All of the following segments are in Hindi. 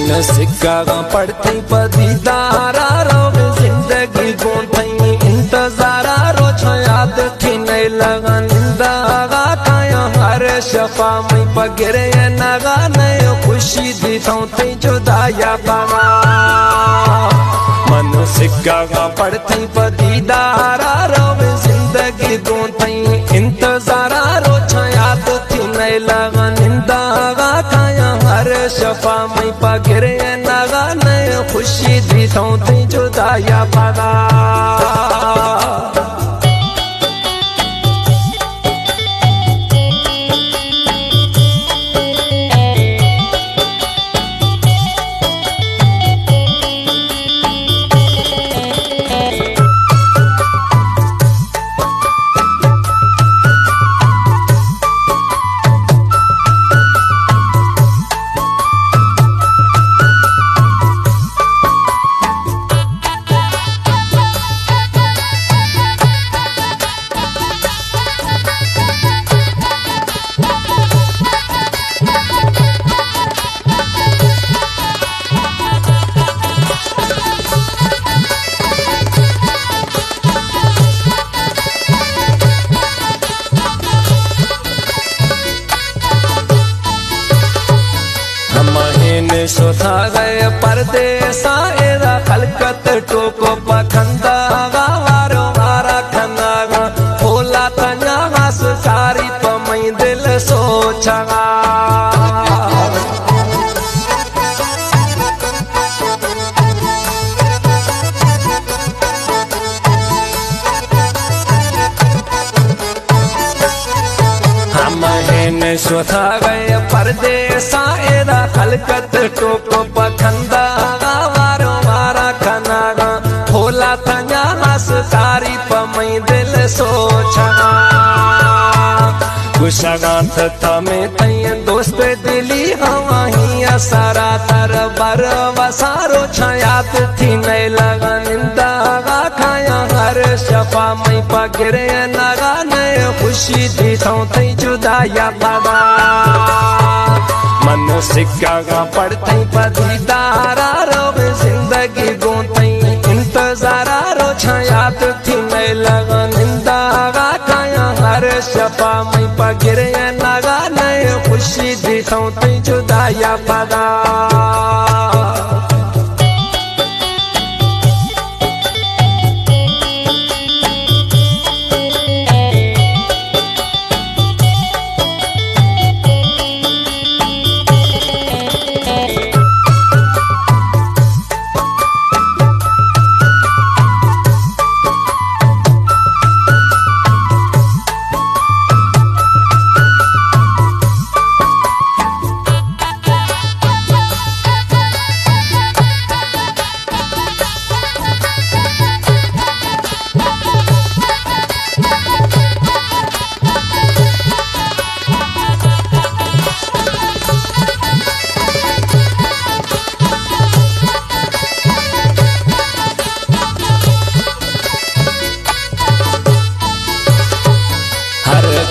मन सिक्का पड़ती पदीदारा रो जिंदगी गोठई इंतजारा रो याद थी नहीं लगा निंदा काया हर शफा मई पगरे नगा नयो खुशी दी थी जुदाया पावा मन सिक्का पड़ती पदीदारा रो जिंदगी गोठई इंतजारा रो याद थी नहीं लगा निंदा काया हर शफा मई पगरे नगा नयो खुशी दी थी जुदाया पावा सोथा गए परदेसा एरा खलकत टोको पखंदा वारो मारा खनागा होला तन्या हास सारी पमई दिल सोचा सोथा गए परदेसा एरा खलकत टोको पखंदा वारो मारा खनागा होला तन्या हास सारी पमई दिल सोचा गुशागांत तमे तय दोस्त दिली हवा ही सारा तर बर वसारो छायात थी नहीं लगा निंदा खाया हर शफा मई पगरे नगा नय खुशी दी थी जुदाया बाबा मन सिक्का पड़ती पदीदारा रो जिंदगी गोठई इंतजारा रो याद थी नहीं लगा निंदा खाया हर शफा मई पगरे नगा नय खुशी दी थी जुदाया बाबा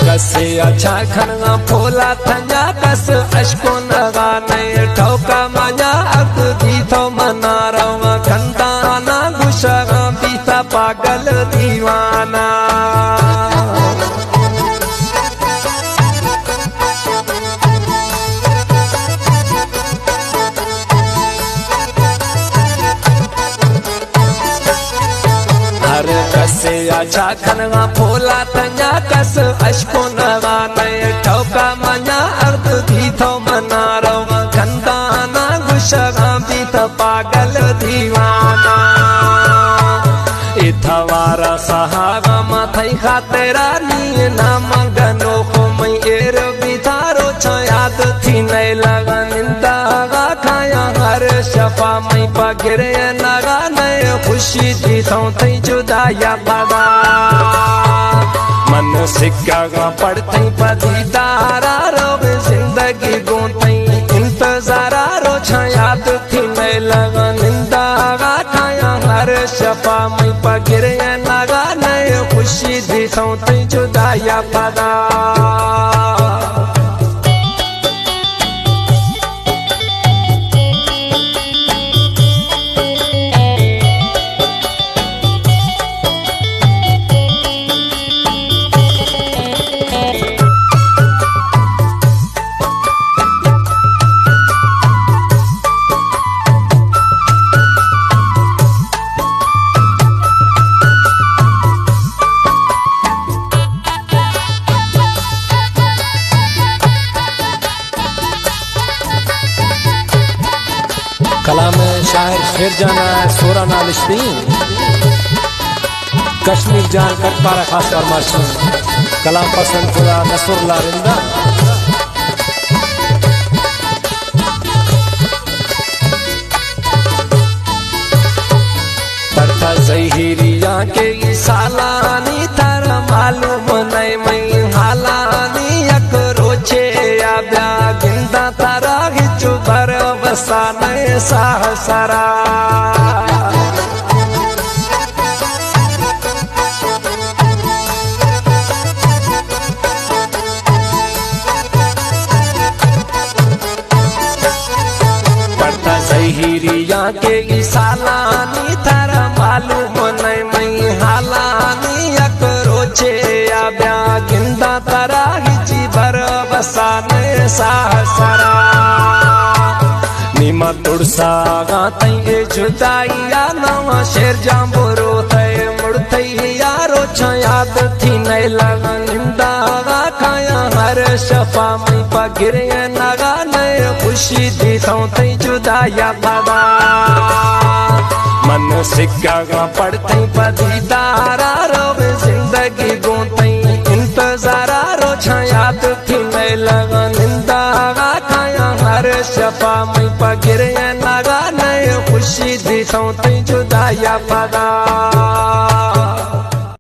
कसे अच्छा खनगा फोला थंजा कस अशको नगा नए ठोका मजा अग दी थो मना रवा खंदाना गुशा बीता पागल दीवाना कसे अच्छा खनगा फोला तंजा कस अशको नगा नए ठोका मजा अर्द दी थो मना रवा खंदाना गुशा बीता पागल दीवाना इथवारा सहागा माथई खातेरा नी ना मगनो को मई एर बिथारो याद थी नहीं लगा निंदा खाया हर शफा मई पगरे नगा नय खुशी दी थी जुदाया बाबा मन सिक्का पड़ती पदीदारा रो जिंदगी गोठई इंतजारा रो याद थी नहीं लगा निंदा खाया हर शफा मई पगरे नगा नय खुशी दी थी जुदाया बाबा शेर जाना सोरा नालिस्ती कश्मीर जान कट पारा खास फरमाइश कलाम पसंद खुदा नसरुल्लाह रिंदा पड़ता जहीरिया के सालानी तर मालूम नहीं मैं हालानी यक रोचे या ब्या गिंदा तारा हिचु भर बसा नए साहसरा हिरिया के सालानी थर मालूम नहीं मैं हालानी यक रोचे या ब्या गिंदा तरा हिची भर बसाने साहसरा नीमा तुड़सा गाते जुदाइया नवा शेर जाम्बुरो तय मुड़ते यारो याद थी नहीं लगा निंदा खाया हर शफा मैं पगिरे नगा नए खुशी दी ते जुदाया बाबा मन सिक्का पड़ते पदीदारा रोवे जिंदगी गोते इंतजारा रो याद थी नहीं लगा निंदा खाया हर शफा मैं पगिरे नगा नए खुशी दी ते जुदाया बाबा